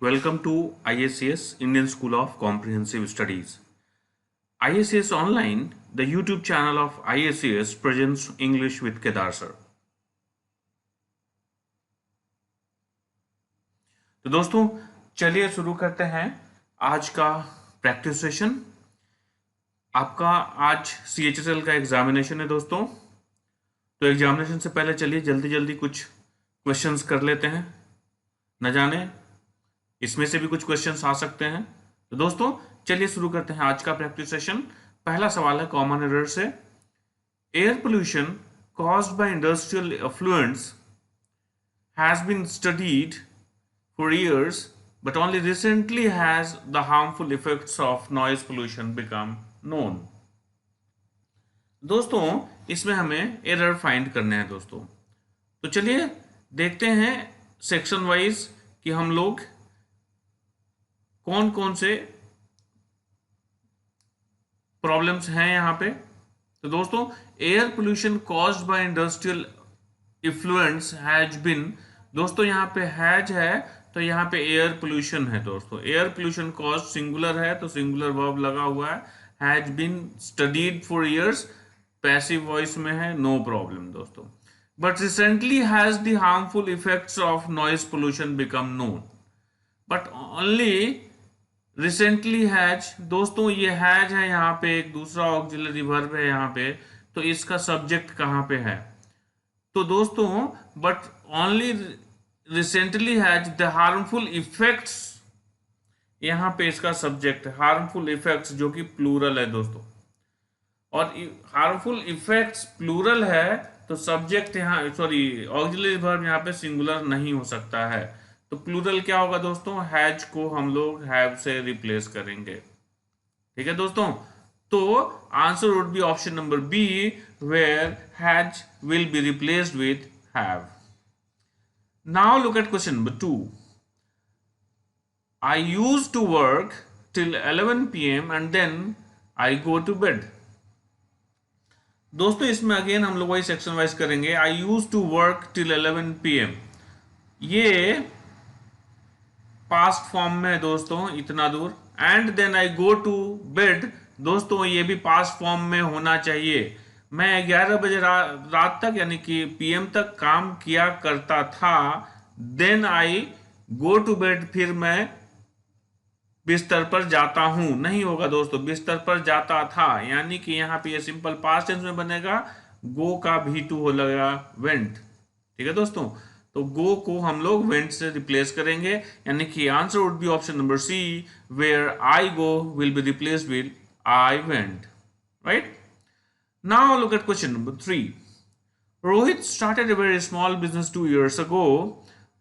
Welcome to ISCS Indian School of Comprehensive Studies. ISCS Online, the YouTube channel of ISCS, presents English with Kedar sir. तो दोस्तों चलिए शुरू करते हैं आज का प्रैक्टिस सेशन। आपका आज CHSL का एग्जामिनेशन है दोस्तों, तो एग्जामिनेशन से पहले चलिए जल्दी जल्दी कुछ क्वेश्चंस कर लेते हैं, न जाने इसमें से भी कुछ क्वेश्चंस आ सकते हैं। तो दोस्तों चलिए शुरू करते हैं आज का प्रैक्टिस सेशन। पहला सवाल है कॉमन एरर से, air pollution caused by industrial effluents has been studied for years but only recently has the harmful effects of noise pollution become known. दोस्तों इसमें हमें एरर फाइंड करने हैं दोस्तों, तो चलिए देखते हैं सेक्शन वाइज कि हम लोग कौन कौन से प्रॉब्लम्स हैं यहां पे। तो दोस्तों air pollution caused by industrial effluence has been, दोस्तों यहां पे हैज है तो यहां पे एयर पोल्यूशन है दोस्तों। एयर पोल्यूशन कॉज सिंगुलर है तो सिंगुलर वर्ब लगा हुआ है। Has been studied for years passive voice में है, नो प्रॉब्लम दोस्तों। But recently has the harmful effects of noise pollution become known, but only recently has, दोस्तों ये हैज है यहाँ पे, एक दूसरा ऑक्सिलरी वर्ब है यहाँ पे, तो इसका सब्जेक्ट कहाँ पे है? तो दोस्तों but only recently has the harmful effects, यहाँ पे इसका सब्जेक्ट है हार्मफुल इफेक्ट्स जो कि प्लूरल है दोस्तों, और हार्मफुल इफेक्ट्स प्लूरल है तो सब्जेक्ट यहाँ सॉरी ऑक्सिलरी वर्ब यहाँ पे सिंगुलर नहीं हो सकता है, तो प्लूरल क्या होगा दोस्तों? हैज को हम लोग हैव से रिप्लेस करेंगे। ठीक है दोस्तों, तो answer would be option number B where has will be replaced with have. Now look at question number 2। I used to work till 11 PM and then I go to bed. दोस्तों इसमें अगेन हम लोग वही सेक्शन वाइज करेंगे। I used to work till 11 PM, ये past form में है दोस्तों, इतना दूर। And then I go to bed, दोस्तों ये भी पास्ट फॉर्म में होना चाहिए। मैं 11 बजे रात तक यानी कि PM तक काम किया करता था। Then I go to bed, फिर मैं बिस्तर पर जाता हूं, नहीं होगा दोस्तों, बिस्तर पर जाता था, यानी कि यहाँ पे ये सिंपल पास्ट टेंस में बनेगा। गो का V2 हो लगेगा वेंट। ठीक है दोस्तों, तो गो को हम लोग वेंट से रिप्लेस करेंगे, यानी कि answer would be option number C where I go will be replaced with I went, right. Now look at question number 3। Rohit started a very small business 2 years ago,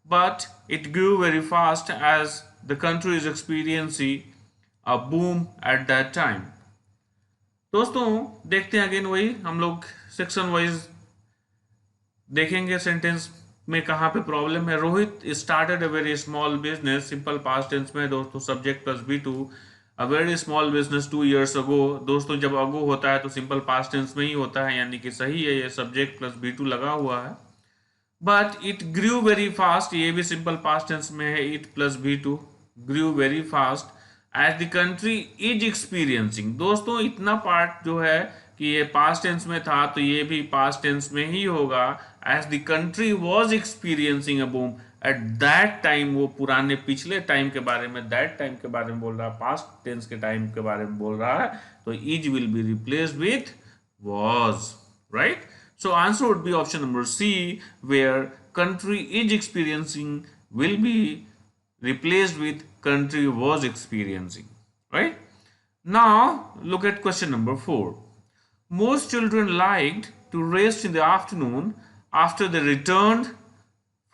but it grew very fast as the country is experiencing a boom at that time. दोस्तों देखते हैं again वही हम लोग section wise देखेंगे sentence में कहां पे प्रॉब्लम है। Rohit started a very small business, simple past tense में दोस्तों, subject plus V2, a very small business 2 years ago। दोस्तों जब अगो होता है तो सिंपल पास्ट टेंस में ही होता है, यानी कि सही है, ये सब्जेक्ट प्लस V2 लगा हुआ है। But it grew very fast, ये भी सिंपल पास्ट टेंस में है, it plus V2, grew very fast as the country is experiencing. दोस्तों इतना पार्ट जो है कि ये पास्ट टेंस में था तो ये भी पास्ट टेंस में ही होगा। As the country was experiencing a boom at that time, वो पुराने पिछले टाइम के बारे में, दैट टाइम के बारे में बोल रहा है, पास्ट टेंस के टाइम के बारे में बोल रहा है, तो is will be replaced with was, right. So answer would be option number C where country is experiencing will be replaced with country was experiencing, right? Now look at question number 4. Most children liked to rest in the afternoon after they returned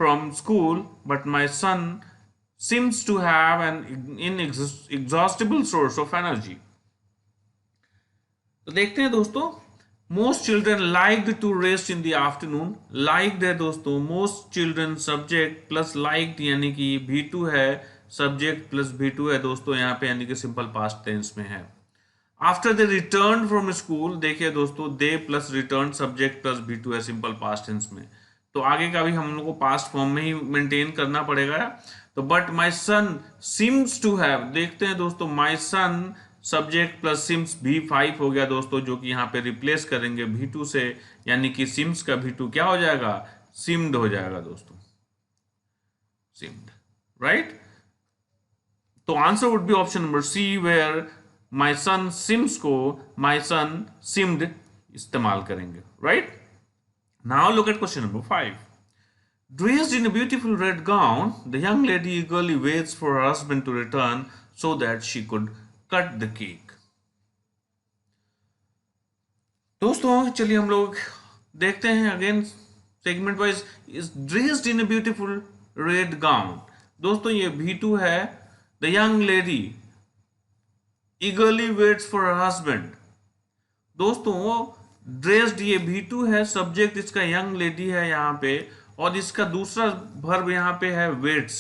from school, but my son seems to have an inexhaustible source of energy. तो देखते हैं दोस्तों, most children liked to rest in the afternoon, liked है दोस्तों, most children subject plus liked यानी कि V2 है, subject plus V2 है दोस्तों यहाँ पे, यानी कि सिंपल पास्ट टेंस में है। After they return from school, देखिए दोस्तों they plus return subject plus V2 है सिंपल पास्ट टेंस में, तो आगे का भी हम लोग को पास्ट फॉर्म में ही मेंटेन करना पड़ेगा। तो but my son seems to have, देखते हैं दोस्तों, my son subject plus seems V5 हो गया दोस्तों, जो कि यहाँ पे रिप्लेस करेंगे V2 से, यानी कि सिम्स का V2 क्या हो जाएगा, सिम्ड हो जाएगा दोस्तों, सिम्ड, राइट। तो answer would be option number C, where my son seems को माई सन सिम्ड इस्तेमाल करेंगे, right. Now look at question number 5. Dressed in a beautiful red gown, the young lady eagerly waits for her husband to return so that she could cut the cake. दोस्तों चलिए हम लोग देखते हैं again segment wise. Is dressed in a beautiful red gown, दोस्तों ये V2 है। The young lady eagerly waits for her husband, दोस्तों ड्रेस्ड ये V2 है, सब्जेक्ट इसका यंग लेडी है यहाँ पे, और इसका दूसरा वर्ब यहाँ पे है वेट्स।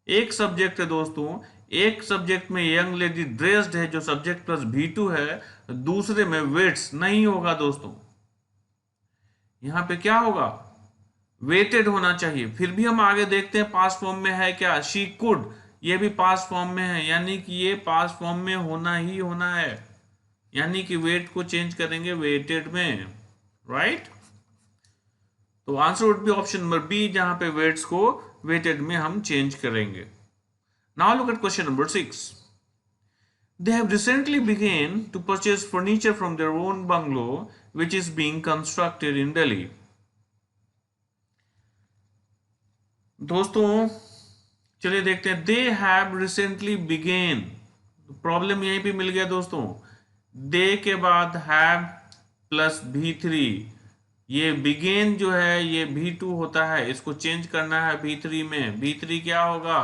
एक सब्जेक्ट है दोस्तों, एक सब्जेक्ट में यंग लेडी ड्रेस्ड है जो सब्जेक्ट प्लस V2 है, दूसरे में वेट्स नहीं होगा दोस्तों, यहाँ पे क्या होगा, वेटेड होना चाहिए। फिर भी हम आगे देखते हैं पास्ट फॉर्म में है क्या, शी कुड, ये भी पास्ट फॉर्म में है, यानी कि ये पास्ट फॉर्म में होना ही होना है, यानी कि वेट को चेंज करेंगे वेटेड में, राइट। तो answer would be option number B, जहां पे वेट्स को वेटेड में हम चेंज करेंगे। Now look at question number 6. They have recently begun to purchase furniture from their own bungalow which is being constructed in Delhi. दोस्तों चलिए देखते हैं, they have recently began, problem यहीं पे मिल गया दोस्तों, दे के बाद हैव प्लस V3, ये बिगेन जो है ये V2 होता है, इसको चेंज करना है V3 में। V3 क्या होगा,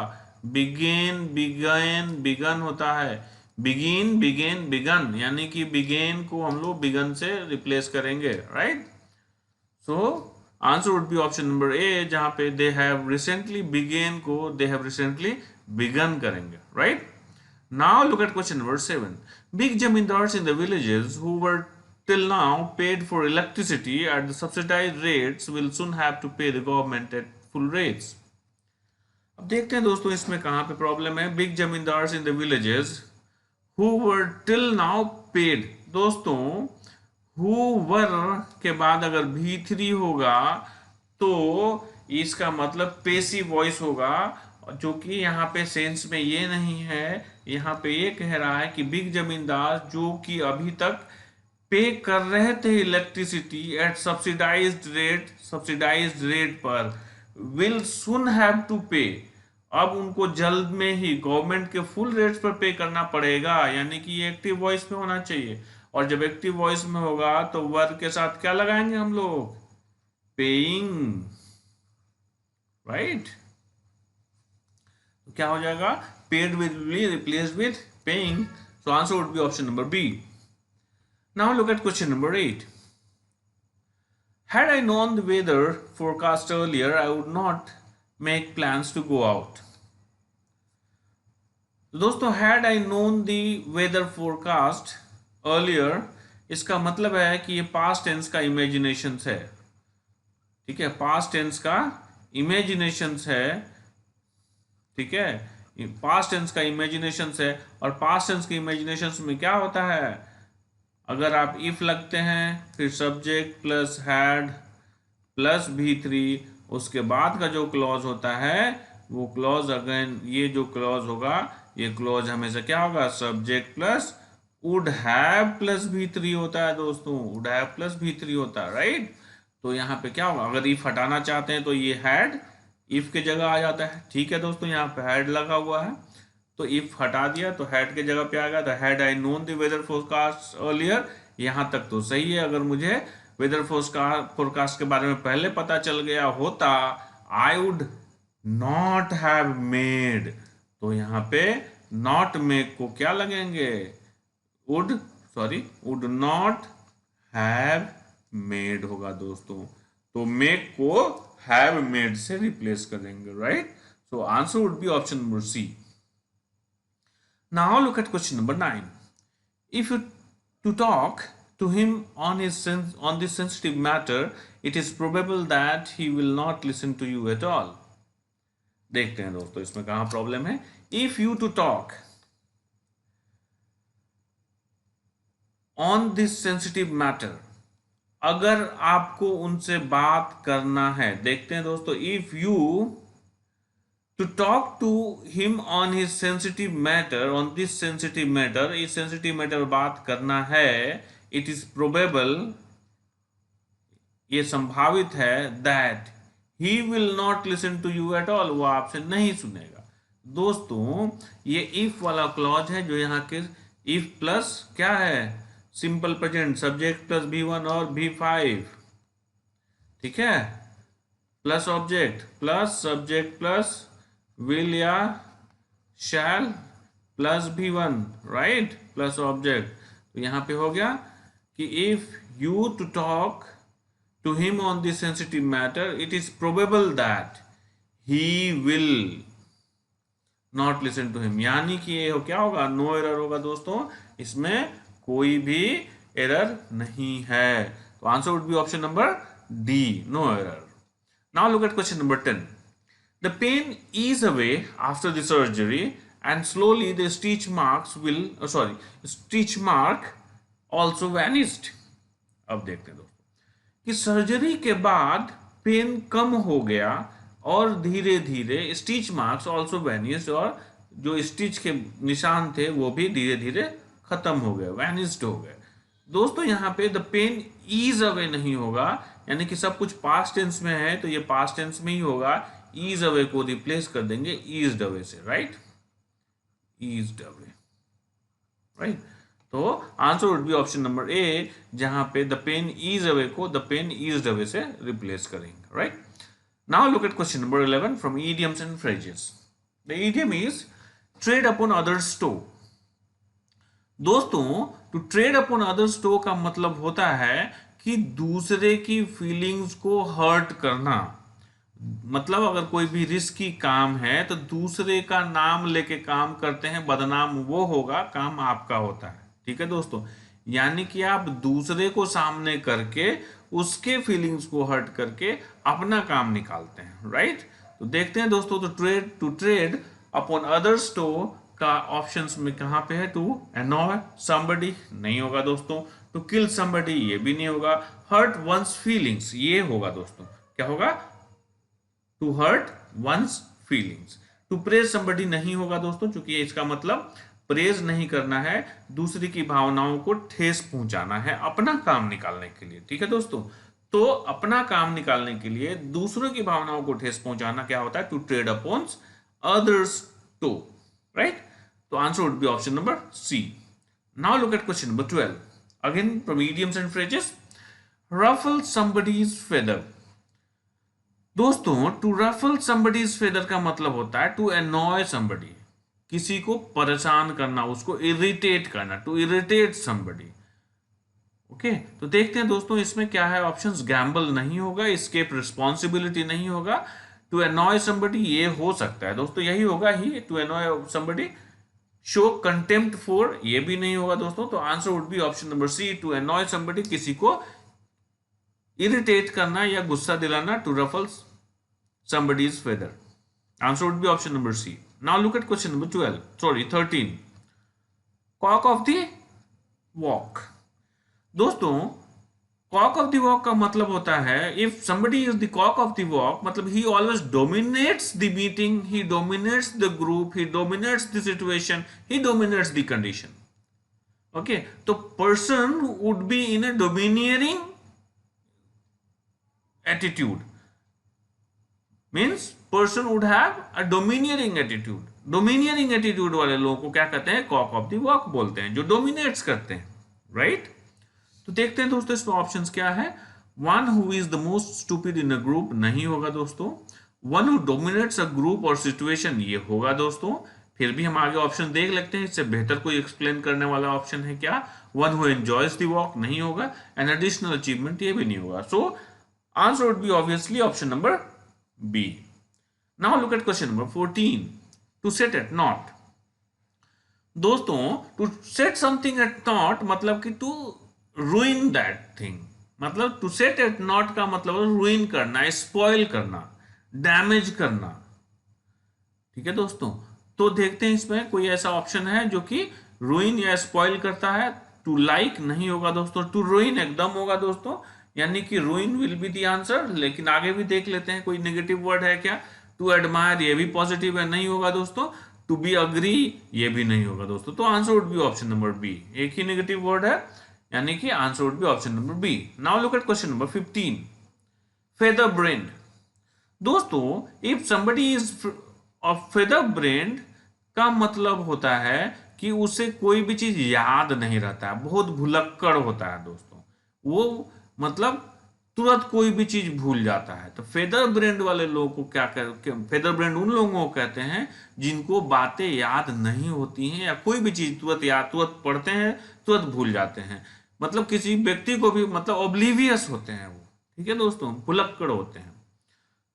बिगेन बिगन बिगन होता है, बिगिन बिगेन बिगन, यानी कि बिगेन को हम लोग बिगन से रिप्लेस करेंगे, right. So answer would be option number A, जहां पे दे हैव रिसेंटली बिगेन को दे हैव रिसेंटली बिगन करेंगे, right. Now look at question number 7. Big zamindars in the villages who were till now paid for electricity at the subsidized rates will soon have to pay the government at full rates. अब देखते हैं दोस्तों इसमें कहां पे problem है। Big zamindars in the villages who were till now paid, दोस्तों who were के बाद अगर V3 होगा तो इसका मतलब पेसिव वॉइस होगा, जो कि यहाँ पे सेंस में ये नहीं है। यहाँ पे ये कह रहा है कि बिग जमींदार जो कि अभी तक पे कर रहे थे इलेक्ट्रिसिटी एट सब्सिडाइज्ड रेट पर, विल सुन हैव टू पे, अब उनको जल्द में ही गवर्नमेंट के फुल रेट्स पर पे करना पड़ेगा, यानी कि ये एक्टिव वॉइस में होना चाहिए। और जब एक्टिव वॉइस में होगा तो वर्ब के साथ क्या लगाएंगे हम लोग, पेइंग, राइट। तो क्या हो जाएगा, paid will be replaced with paying, so answer would be option number B. Now look at question number 8. Had I known the weather forecast earlier, I would not make plans to go out. तो दोस्तों had I known the weather forecast earlier, इसका मतलब है कि ये past tense का imaginations है, ठीक है, पास्ट टेंस का इमेजिनेशंस है, ठीक है, पास्ट टेंस का इमेजिनेशंस है। और पास्ट टेंस के इमेजिनेशंस में क्या होता है, अगर आप इफ लगते हैं फिर subject plus had plus V3, उसके बाद का जो क्लॉज होता है वो क्लॉज, अगेन ये जो क्लॉज होगा ये क्लॉज हमेशा क्या होगा, subject plus would have plus V3 होता है दोस्तों, वुड हैव प्लस V3 होता है, राइट। तो यहाँ पे क्या होगा, अगर इफ हटाना चाहते हैं तो ये हैड इफ के जगह आ जाता है, ठीक है दोस्तों, यहाँ पे हैड लगा हुआ है तो इफ हटा दिया तो हैड के जगह पे आ गया, तो had I known the weather forecast earlier, यहाँ तक तो सही है। अगर मुझे वेदर फोरकास्ट के बारे में पहले पता चल गया होता, I would not have made, तो यहाँ पे नॉट मेक को क्या लगेंगे, वुड नॉट हैव मेड होगा दोस्तों, तो मेक को हैव मेड से रिप्लेस करेंगे, right. So answer would be option number C. Now look at question number 9. If you to talk to him on this sensitive matter, it is probable that he will not listen to you at all. देखते हैं दोस्तों इसमें कहां problem है। If you to talk on this sensitive matter, अगर आपको उनसे बात करना है, देखते हैं दोस्तों, if you to talk to him on his sensitive matter, on this sensitive matter, इस सेंसिटिव मैटर बात करना है, इट इज प्रोबेबल, ये संभावित है, that he will not listen to you at all, वो आपसे नहीं सुनेगा। दोस्तों ये इफ वाला क्लॉज है जो यहाँ के इफ प्लस क्या है, simple present, subject plus V1 और V5, ठीक है, plus object plus subject plus will या shall plus V1, right, plus object. तो यहां पे हो गया कि if you to talk to him on this sensitive matter, it is probable that he will not listen to him, यानी कि ये क्या होगा, नो एरर होगा दोस्तों, इसमें कोई भी एरर नहीं है। तो answer would be option number D, no error. Now look at question number 10। The pain ease away after the surgery and slowly the stitch mark also vanished। अब देखते हैं दोस्तों कि सर्जरी के बाद पेन कम हो गया और धीरे धीरे स्टिच मार्क्स ऑल्सो वैनिस्ड, और जो स्टिच के निशान थे वो भी धीरे धीरे खत्म हो गए, वैनिस्ड हो गए। दोस्तों यहाँ पे द पेन ईज अवे नहीं होगा, यानी कि सब कुछ पास्ट टेंस में है तो ये पास्ट टेंस में ही होगा, ईज अवे को रिप्लेस कर देंगे ईज्ड अवे से, राइट, ईज्ड अवे, राइट। तो answer would be option number A, जहां पे द पेन ईज अवे को द पेन ईज्ड अवे से रिप्लेस करेंगे, right. Now look at question number 11 from idioms and phrases. The idiom is trade upon others toe. दोस्तों to trade upon others toe का मतलब होता है कि दूसरे की फीलिंग्स को हर्ट करना। मतलब अगर कोई भी रिस्की काम है तो दूसरे का नाम लेके काम करते हैं, बदनाम वो होगा, काम आपका होता है, ठीक है दोस्तों। यानी कि आप दूसरे को सामने करके उसके फीलिंग्स को हर्ट करके अपना काम निकालते हैं, राइट। तो देखते हैं दोस्तों, तो to trade upon others toe का ऑप्शंस में कहां पे है, टू अनॉय समबडी नहीं होगा दोस्तों, टू किल समबडी ये भी नहीं होगा, हर्ट वंस फीलिंग्स ये होगा दोस्तों, क्या होगा, to hurt one's feelings. To praise somebody नहीं होगा दोस्तों, क्योंकि इसका मतलब प्रेज नहीं करना है, दूसरी की भावनाओं को ठेस पहुंचाना है अपना काम निकालने के लिए, ठीक है दोस्तों। तो अपना काम निकालने के लिए दूसरों की भावनाओं को ठेस पहुंचाना क्या होता है, to trade upon others to, right. तो answer would be option number C. Now look at question number 12 again from idioms and phrases. Ruffle somebody's feather. दोस्तों टू रफल समबडीज फेदर का मतलब होता है टू अनॉय समबडी, किसी को परेशान करना, उसको इरिटेट करना, टू इरिटेट समबडी, ओके। तो देखते हैं दोस्तों इसमें क्या है, ऑप्शंस गैम्बल नहीं होगा, एस्केप रिस्पॉन्सिबिलिटी नहीं होगा, टू अनॉय समबडी ये हो सकता है दोस्तों, यही होगा ही, to annoy somebody, show contempt for ये भी नहीं होगा दोस्तों। तो answer would be option number C, to annoy somebody, किसी को इरिटेट करना या गुस्सा दिलाना, to ruffle somebody's feather. Answer would be option number C. Now look at question number 13. Cock of the walk. दोस्तों cock of the walk का मतलब होता है, if somebody is the cock of the walk, मतलब he always dominates the meeting, he dominates the group, he dominates the situation, he dominates the condition. Okay, तो person would be in a domineering attitude. Means person would have a domineering attitude. Domineering attitude वाले लोगों को क्या कहते हैं, Kock of the walk बोलते हैं, जो डोमिनेट्स करते हैं, राइट। तो देखते हैं दोस्तों इसमें ऑप्शंस क्या है। One who is the most stupid in a group नहीं होगा दोस्तों, one who dominates a group और सिचुएशन ये होगा दोस्तों। फिर भी हम आगे ऑप्शन देख लेते हैं, इससे बेहतर कोई एक्सप्लेन करने वाला ऑप्शन है क्या, one who enjoys the walk नहीं होगा, एन एडिशनल अचीवमेंट ये भी नहीं होगा। So answer would B obviously option number B. Now look at question number 14. To set at naught. दोस्तों to set something at naught मतलब कि to ruin that thing, मतलब to set at naught का मतलब ruin करना, spoil करना, damage करना, ठीक है दोस्तों, तो देखते हैं इसमें कोई ऐसा ऑप्शन है जो कि रुइन या स्पॉइल करता है। टू लाइक नहीं होगा दोस्तों, टू रुइन एकदम होगा दोस्तों, यानी कि ruin will be the answer. लेकिन आगे भी देख लेते हैं कोई नेगेटिव वर्ड है क्या। टू एडमायर ये भी पॉजिटिव है, नहीं होगा दोस्तों। टू बी अग्री ये भी नहीं होगा दोस्तों, तो answer would be option number B. एक ही नेगेटिव वर्ड है, यानी कि answer would be option number B. Now look at question number 15, feather brain. दोस्तों if somebody is of feather brain का मतलब होता है कि उसे कोई भी चीज याद नहीं रहता है, बहुत भुलक्कड़ होता है दोस्तों। वो मतलब तुरंत कोई भी चीज भूल जाता है। तो फेदर ब्रेन वाले लोगों को फेदर ब्रेन उन लोगों को कहते हैं जिनको बातें याद नहीं होती हैं, या कोई भी चीज तुरंत पढ़ते हैं तुरंत भूल जाते हैं। मतलब किसी व्यक्ति को भी मतलब ओब्लिवियस होते हैं वो, ठीक है दोस्तों, भुलक्कड़ होते हैं।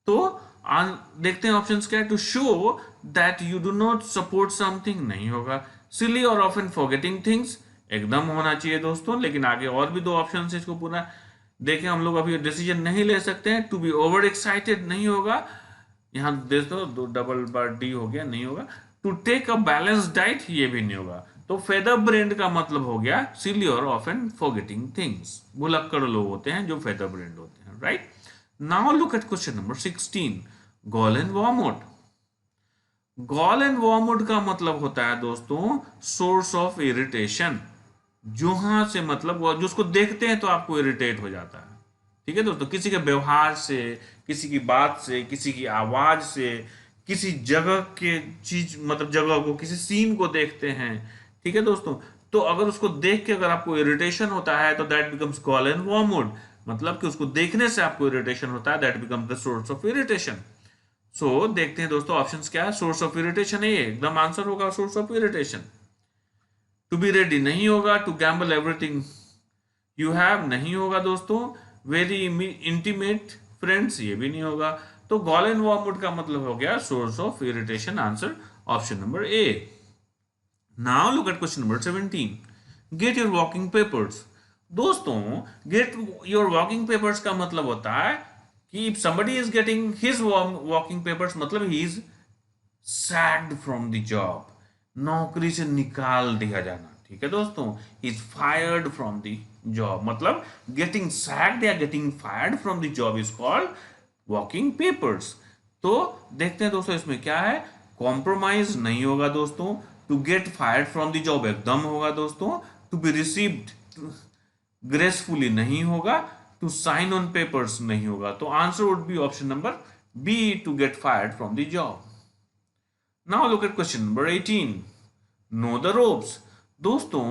तो देखते हैं ऑप्शंस क्या है। To show that you do not support something नहीं होगा। सिली और ऑफन फॉरगेटिंग थिंग्स एकदम होना चाहिए दोस्तों। लेकिन आगे और भी दो ऑप्शन है, इसको पूरा देखें, हम लोग अभी डिसीजन नहीं ले सकते हैं। टू बी ओवर एक्साइटेड नहीं होगा, यहाँ देख दो डबल बार डी हो गया, नहीं होगा। To take a balance diet ये भी नहीं होगा। तो फेदर ब्रेन का मतलब हो गया सिली और ऑफन फॉरगेटिंग थिंग्स, भुलक्कड़ लोग होते हैं जो फेदर ब्रेन होते हैं, right. Now look at question number 16, gall and wormwood. Gall and wormwood का मतलब होता है दोस्तों सोर्स ऑफ इरिटेशन। जहां से मतलब जो उसको देखते हैं तो आपको इरिटेट हो जाता है, ठीक है दोस्तों, किसी के व्यवहार से, किसी की बात से, किसी की आवाज से, किसी जगह के चीज मतलब जगह को, किसी सीन को देखते हैं, ठीक है दोस्तों। तो अगर उसको देख के अगर आपको इरिटेशन होता है तो that becomes gall and wormwood. मतलब कि उसको देखने से आपको इरिटेशन होता है, that becomes the source of irritation. So देखते हैं दोस्तों ऑप्शंस क्या है। सोर्स ऑफ इरिटेशन है ये, एकदम आंसर होगा source of irritation. To be ready नहीं होगा। To gamble everything you have नहीं होगा दोस्तों। वेरी इंटीमेट फ्रेंड्स ये भी नहीं होगा। तो गॉल एंड वॉर्मवुड का मतलब हो गया source of irritation, answer option number A. Now look at question number 17, get your walking papers. दोस्तों गेट योर वॉकिंग पेपर्स का मतलब होता है कि if somebody is getting his walking papers मतलब he is sacked from the job, नौकरी से निकाल दिया जाना, ठीक है दोस्तों। he is fired from the job मतलब getting sacked या getting fired from the job is called walking papers। तो देखते हैं दोस्तों इसमें क्या है। कॉम्प्रोमाइज नहीं होगा दोस्तों। To get fired from the job एकदम होगा दोस्तों। टू बी रिसीव्ड ग्रेसफुली नहीं होगा। टू साइन ऑन पेपर्स नहीं होगा। तो answer would be option number B, to get fired from the job. Now look at question number 18, know the ropes. दोस्तों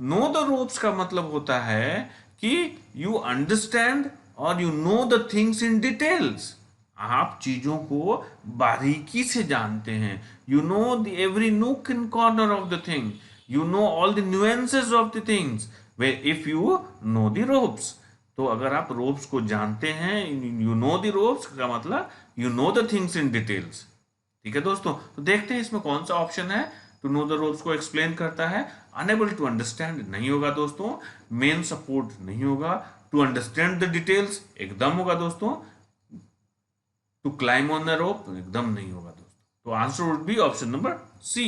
know the ropes का मतलब होता है कि यू अंडरस्टैंड और you know the things in details. आप चीजों को बारीकी से जानते हैं। You know the every nook and corner of the thing, you know all the nuances of the things if you know the ropes. तो अगर आप रोप्स को जानते हैं, यू नो द रोप्स का मतलब you know the things in details, ठीक है दोस्तों। तो देखते हैं इसमें कौन सा ऑप्शन है टू नो द रोप्स को एक्सप्लेन करता है। अनेबल टू अंडरस्टैंड नहीं होगा दोस्तों। मेन सपोर्ट नहीं होगा। टू अंडरस्टैंड द डिटेल्स एकदम होगा दोस्तों। To climb on the rope एकदम नहीं होगा दोस्तों। तो answer would be option number C.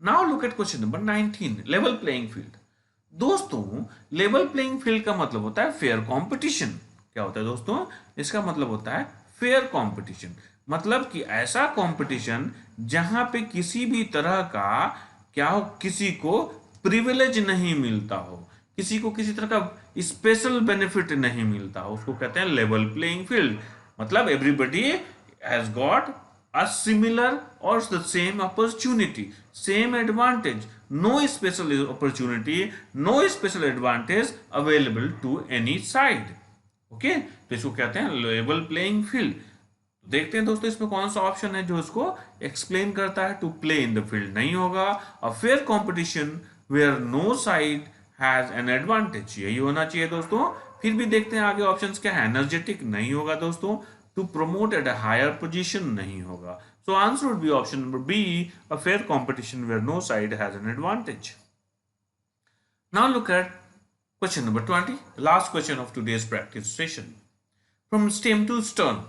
Now look at question number 19, level playing field. दोस्तों लेवल प्लेइंग फील्ड का मतलब होता है फेयर कंपटीशन। क्या होता है दोस्तों, इसका मतलब होता है फेयर कंपटीशन। मतलब कि ऐसा कंपटीशन जहां पे किसी भी तरह का क्या हो, किसी को प्रिविलेज नहीं मिलता हो, किसी को किसी तरह का स्पेशल बेनिफिट नहीं मिलता हो, उसको कहते हैं लेवल प्लेइंग फील्ड। मतलब everybody has got a similar or the same opportunity, same advantage, no special opportunity, no special advantage available to any side। Okay, तो इसको कहते हैं लेवल प्लेइंग फील्ड। देखते हैं दोस्तों इसमें कौन सा ऑप्शन है जो इसको एक्सप्लेन करता है। To play in the field नहीं होगा। A fair competition where no side has an advantage, यही होना चाहिए दोस्तों। फिर भी देखते हैं आगे ऑप्शंस क्या है। एनर्जेटिक नहीं होगा दोस्तों। To promote at a higher position नहीं होगा। So answer would be option number B, a fair competition where no side has an advantage. Now look at question number 20, last question of today's practice session, from stem to stern.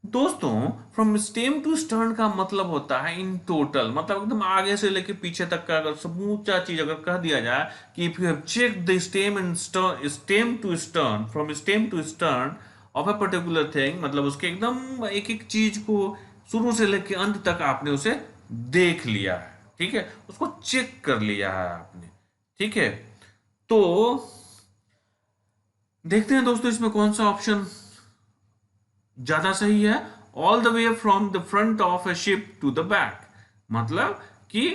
दोस्तों from stem to stern का मतलब होता है in total, मतलब एकदम आगे से लेके पीछे तक का अगर समूचा चीज अगर कह दिया जाए कि if you have check the stem and stem to stern, from stem to stern of a particular thing, मतलब उसके एकदम एक एक चीज को शुरू से लेके अंत तक आपने उसे देख लिया है, ठीक है, उसको चेक कर लिया है आपने, ठीक है। तो देखते हैं दोस्तों इसमें कौन सा ऑप्शन ज्यादा सही है। All the way from the front of a ship to the back, मतलब कि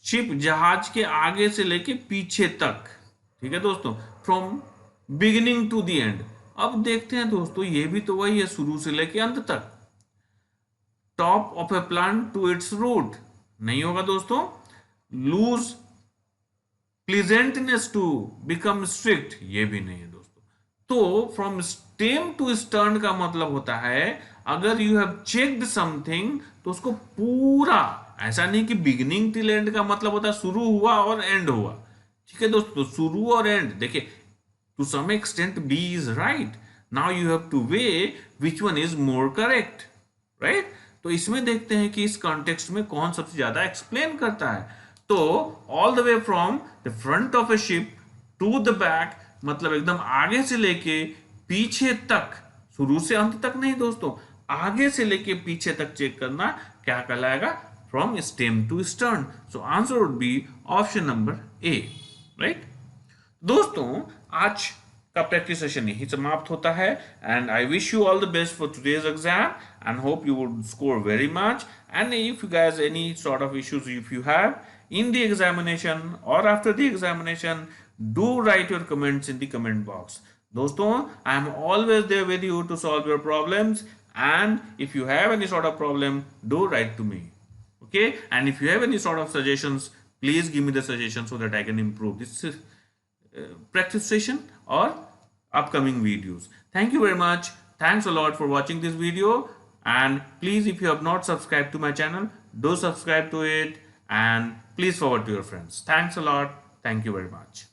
शिप जहाज के आगे से लेके पीछे तक, ठीक है दोस्तों, from beginning to the end. अब देखते हैं दोस्तों ये भी तो वही है, शुरू से लेके अंत तक। Top of a plant to its root नहीं होगा दोस्तों। Loose pleasantness to become strict ये भी नहीं है दोस्तों। तो फ्रॉम स्टेम टू स्टर्न का मतलब होता है अगर यू हैव चेक्ड समथिंग तो उसको पूरा, ऐसा नहीं कि बिगिनिंग टिल एंड का मतलब होता है शुरू हुआ और एंड हुआ, ठीक है दोस्तों, तो शुरू और एंड देखिए, to some extent B is right, now you have to weigh which one is more correct, right. तो इसमें देखते हैं कि इस कॉन्टेक्स्ट में कौन सबसे ज्यादा एक्सप्लेन करता है। तो all the way from the front of a ship to the back, मतलब एकदम आगे से लेके पीछे तक, शुरू से अंत तक नहीं दोस्तों, आगे से लेके पीछे तक चेक करना क्या कहलाएगा, from stem to stern. So answer would be option number A, right. दोस्तों आज का प्रैक्टिस सेशन यही समाप्त होता है and I wish you all the best for today's exam and hope you would score very much and if you guys any sort of issues if you have in the examination or after the examination, do write your comments in the comment box. दोस्तों I am always there with you to solve your problems and if you have any sort of problem do write to me, okay, and if you have any sort of suggestions please give me the suggestions so that I can improve this practice session or upcoming videos. Thank you very much. Thanks a lot for watching this video and please if you have not subscribed to my channel do subscribe to it and please forward to your friends. Thanks a lot. Thank you very much.